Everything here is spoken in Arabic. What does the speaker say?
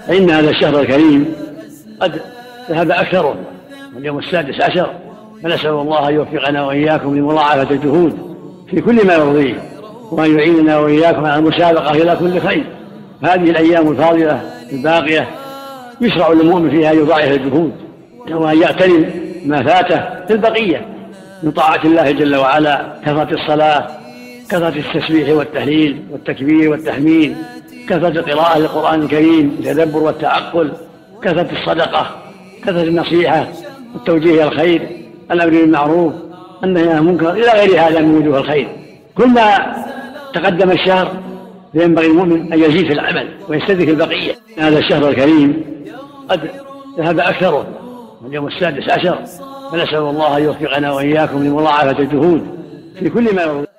فإن هذا الشهر الكريم قد ذهب أكثره، واليوم 16، فنسأل الله أن يوفقنا وإياكم لمضاعفة الجهود في كل ما يرضيه، وأن يعيننا وإياكم على المسابقة إلى كل خير. هذه الأيام الفاضلة الباقية يشرع للمؤمن فيها يضاعف الجهود، وأن يغتنم ما فاته في البقية من طاعة الله جل وعلا، كثرة الصلاة، كثرة التسبيح والتهليل والتكبير والتحميد، كثرة قراءة القرآن الكريم، التدبر والتعقل، كثرة الصدقة، كثرة النصيحة والتوجيه إلى الخير، الأمر بالمعروف، النهي عن المنكر، إلى غير هذا من وجوه الخير. كلما تقدم الشهر ينبغي المؤمن أن يزيد في العمل ويستدرك البقية. هذا الشهر الكريم قد ذهب أكثره، واليوم 16، فنسأل الله أن يوفقنا وإياكم لمضاعفة الجهود في كل ما يرضي.